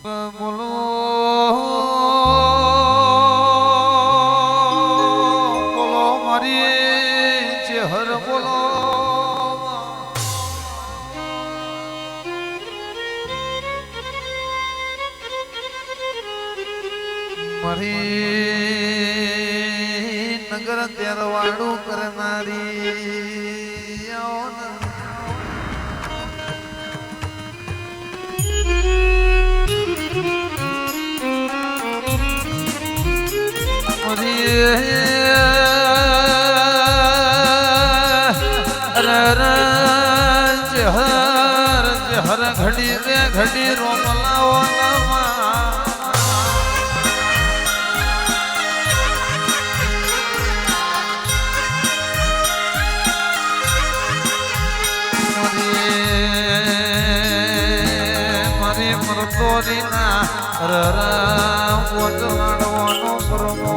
બોલો બોલો મારી જે હર બોલો મારી નગર તેરવાડું કરનારી આવો ને હર ઘડી રે ઘડી રોમલાઓ મારી મરતોરી ના પોતવાડવાનો પ્રમો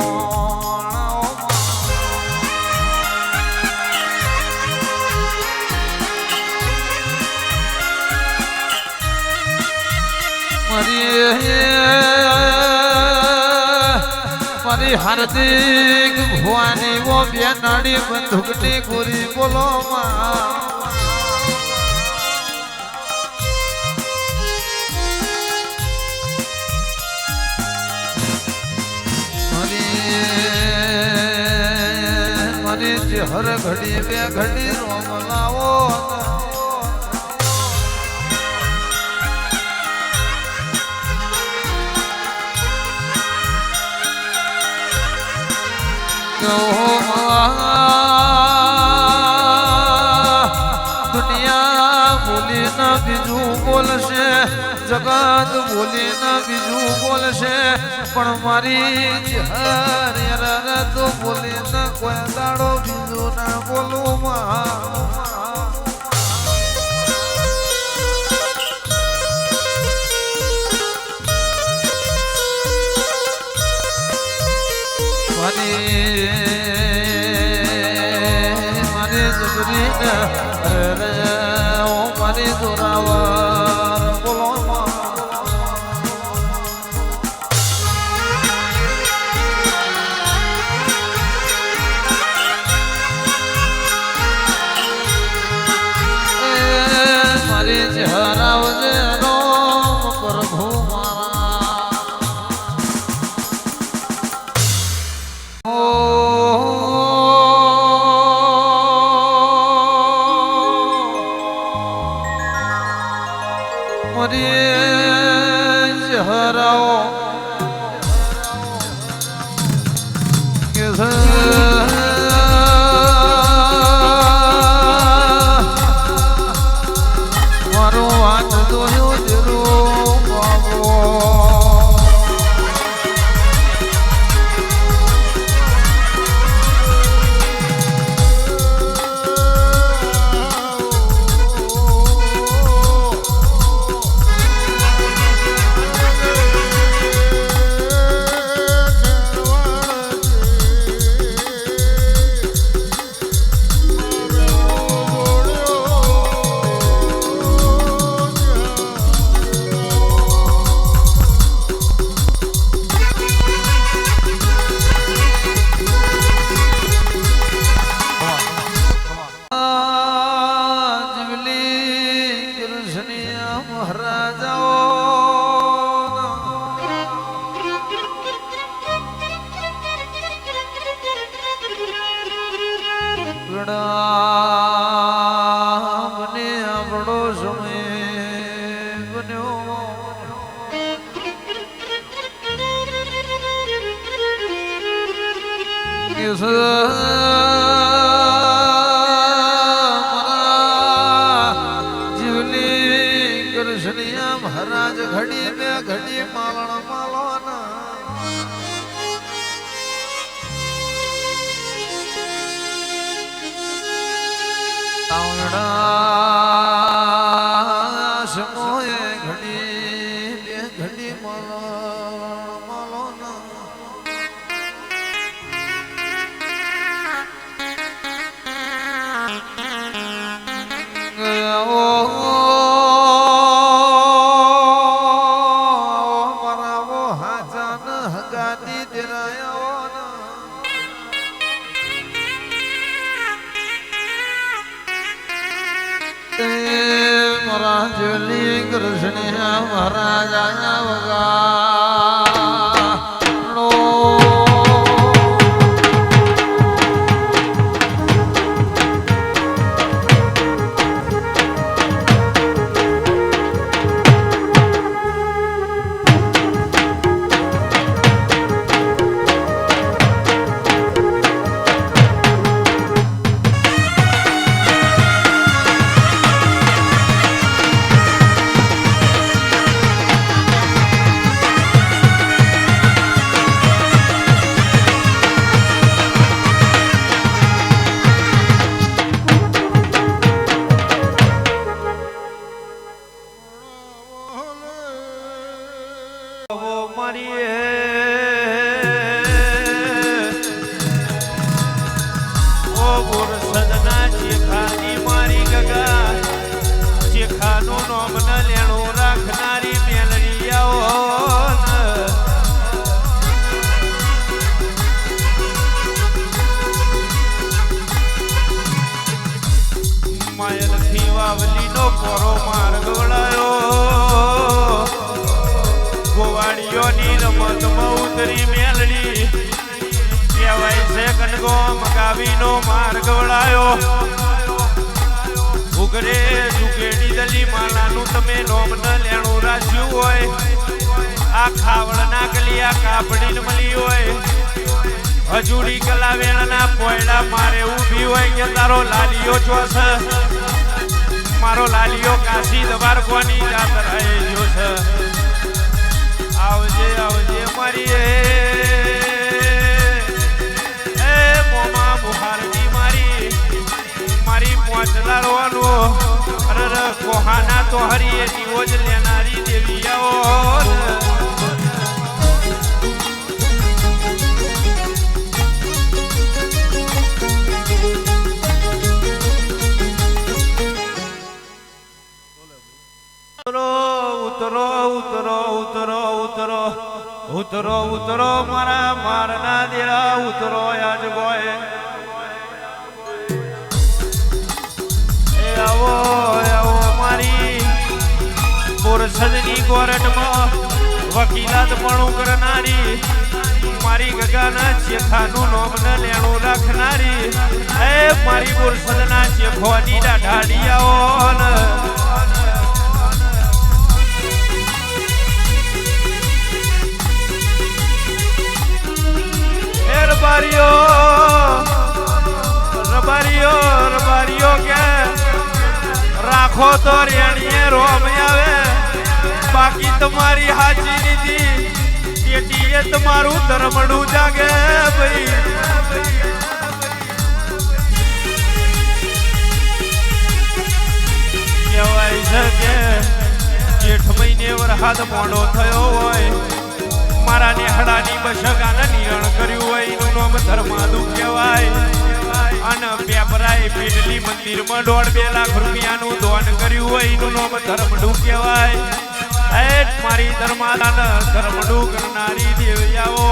મારી હાર્દિક ભવાની વો બેનાડી બંદૂકની ગોરી બોલો મારી હર ઘડી બે ઘડી રોમલાવો દુનિયા બોલીને બીજું બોલશે જગત બોલીને બીજું બોલશે પણ મારી હર તો બોલીને કોઈ દાડો બીજું ના બોલું મારી જબરી મારી જોરાવર બોલો મારી જહરાવજે નો પ્રભુ મારું વાત જોયું દિલું બાબો મને આપણો સમય બન્યો જીવલી કૃષ્ણિયા મહારાજ ઘડી બે ઘડી માલણ માલવાના સમોએ ઘડી બે ઘડી માલો ના ગયા ગાતી તેરાયા મારા જોલી કૃષ્ણ મહારાજ આયા વગાડો માર્ગ વળાયો ઉગરે જુગેડી દલી માલાનું તમે નોમ ન લેણું રાખ્યું હોય આ ખાવડ ના ગલિયા કાપડી મળી હોય હજુડી કલાવેણના પોયડા મારે ઊભી હોય કે તારો લાલિયો ચોસ મારો લાલિયો કાશી દબાર કોની જાતર આવેલો છે આવજે આવજે મારી બુહારની મારી પહોંચનારવાનું અરે કોહાના તો હરીએ દીવો જ લેનારી દેવી આવો ઉતરો ઉતરો ઉતરો ઉતરો ઉતરો ઉતરો મારા મારના દેરા ઉતરો આજ ગોય આવો આવો મારી બોરસદની ગોરડમાં વકીલાત પણ કરનારી મારી ગગાના ચેખાનું નોમ ન લેણું રાખનારી એ મારી બોરસદના ચેખોની દાઢાડી આવો ને રબારીઓ કે રાખો તો રેણીએ રોમ આવે બાકી તમારી હાચી નીતિ પેટીએ તમારું ધર્મડું જાગે ભાઈ કહેવાય છે કે જેઠ મહિને વરસાદ મોડો થયો હોય મારા નેહડાની બસગાને નિરણ કર્યું હોય એનું નામ ધર્માદુ કહેવાય અને પેપરાએ પેટલી મંદિરમાં 1.5 લાખ રૂપિયાનું દાન કર્યું હોય એનું નામ ધર્મડું કહેવાય એ મારી ધર્માદાને ધર્મડું કરનારી દેવિયાઓ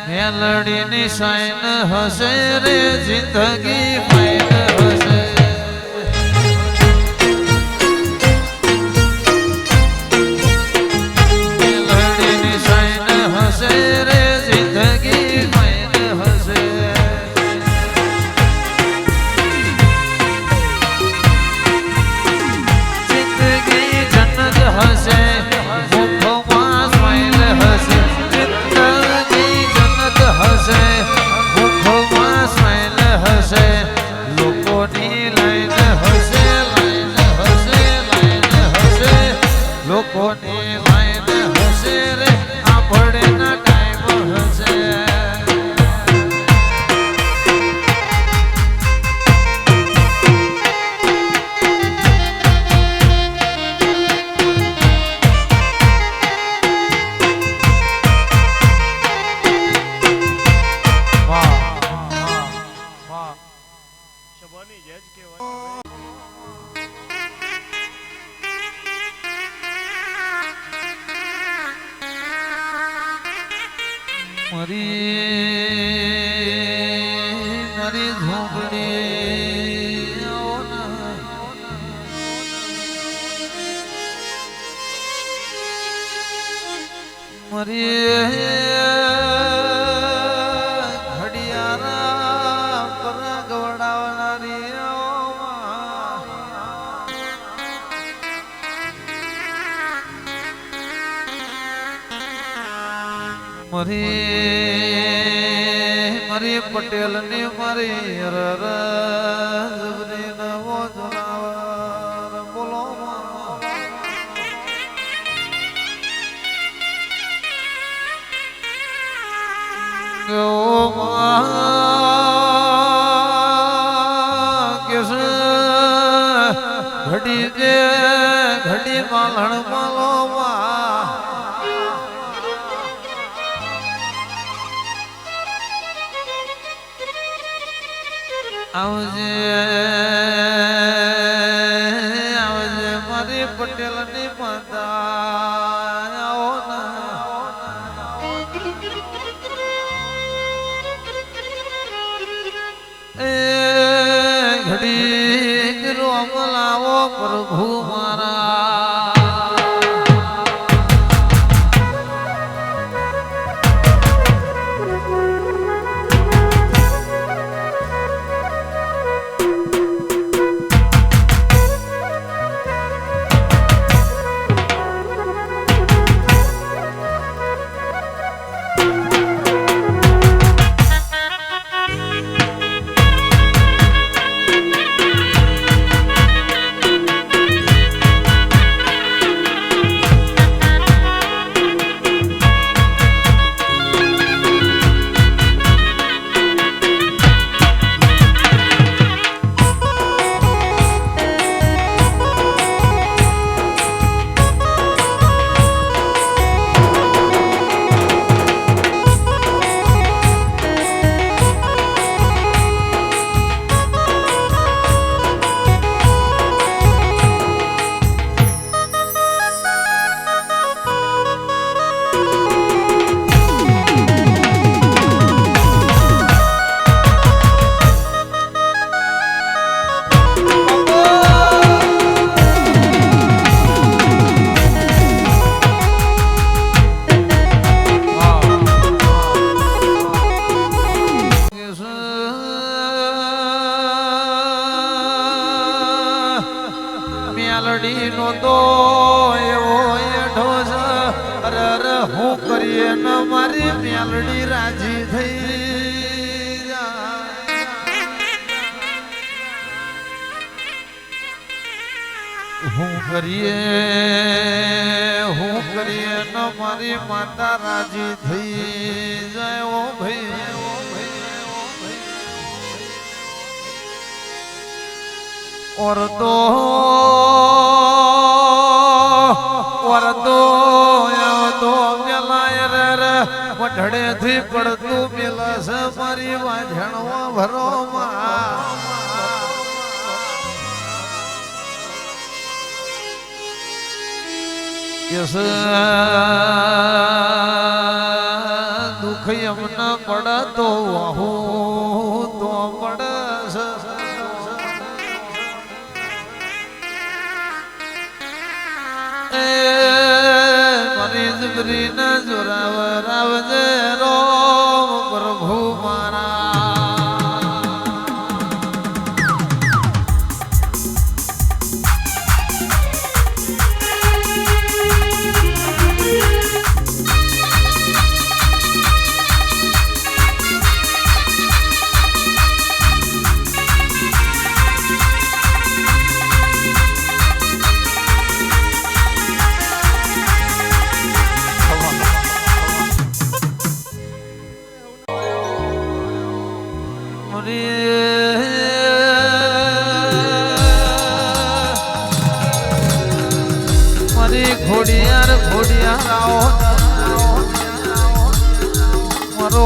મેલડીની સાઈન હશે રે જિંદગી ફાઈન હશે મેલડીની સાઈન હશે રે જિંદગી ફાઈન હશે જિંદગી જન્નત હશે મુખમાં સ્માઈલ હશે હશે મુખમાં સ્માઈલ હશે બની જ કહેવાય. મારી ઝૂંપડી મારી ઘડિયાળા પર ગવડાવનારી મારી પટેલ ની મારી રબરી નવો જનાવર બોલો ઘડી કે ઘડી માલણ માલો આવજે આવજે મારી પટેલ ની માતા આવો એ ઘડી રોમ લાવો પ્રભુ મારા મેલડી નો તો એવો એઠો છે અરે હું કરીએ ન મારી મેલડી રાજી થઈ હું કરીએ ન મારી માતા રાજી થઈ જાય ઓ ભાઈ और तो मेलाय रे वढड़े थी पड़तू मिलस मारी वाझणवा भरो यस दुख यमुना पड़ा तो वहू तो पड़स જબરી ન જોરાવર આવજે રોમ પ્રભુ મારી ઘોડિયાર આવો મારો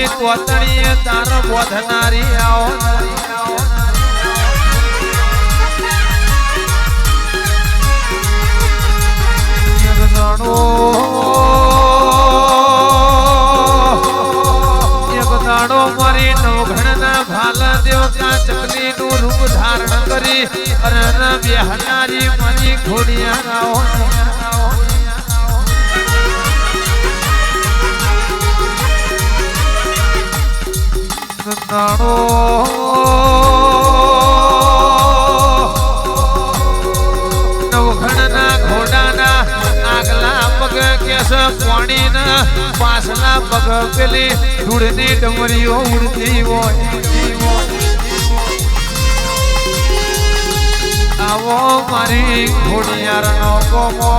મારી તોતણીએ તાર બોધનારી આવો એક દાડો મારી નવઘણના ભાલા દેવતા ચકલી નું રૂપ ધારણ કરી અને બેહનારી મારી ઘોડિયા આવો દાડો નવઘણના ઘોડાના આગલા પગ કેસ પાણીના પાછલા પગ પેલી ધૂળની ડમરીઓ ઉડતી હોય આવો મારી ઘોડિયારનો ગોમો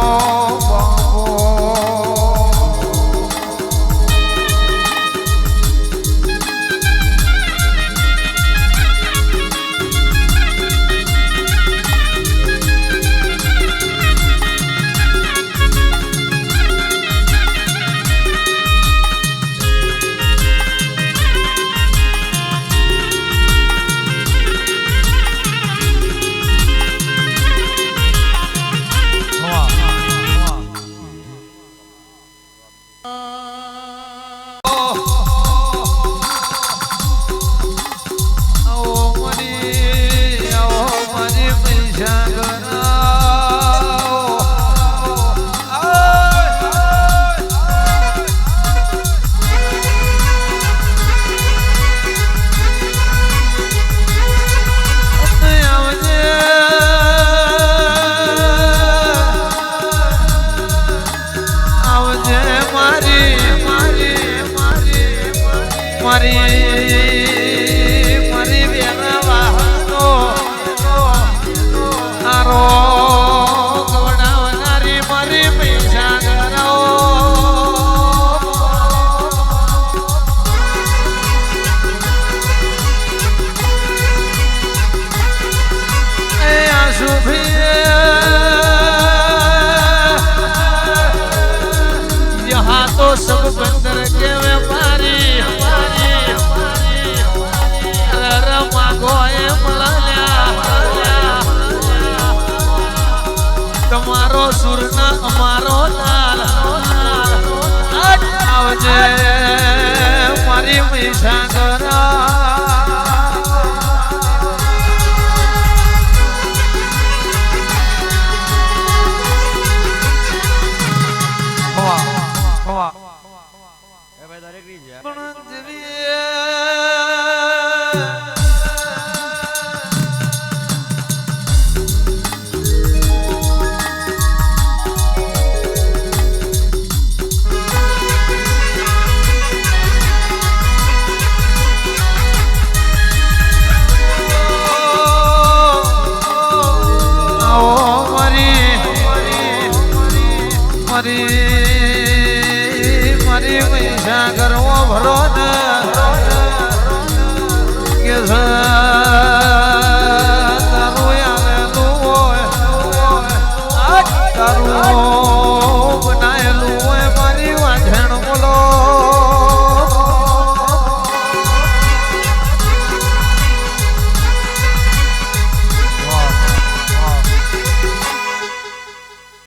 મારી બેના વાહનો આરો ગવડાવનારી મારી પૈસા ઘરાઓ એ આસુભી યહાં તો સબ બંદર કે વ્યાપારી તમારો સુરના અમારો લાલ આવજે મારી મહીસાગર મારી મહીસાગર ઓ ભરો ને કે તારું આવેલું હોય તારું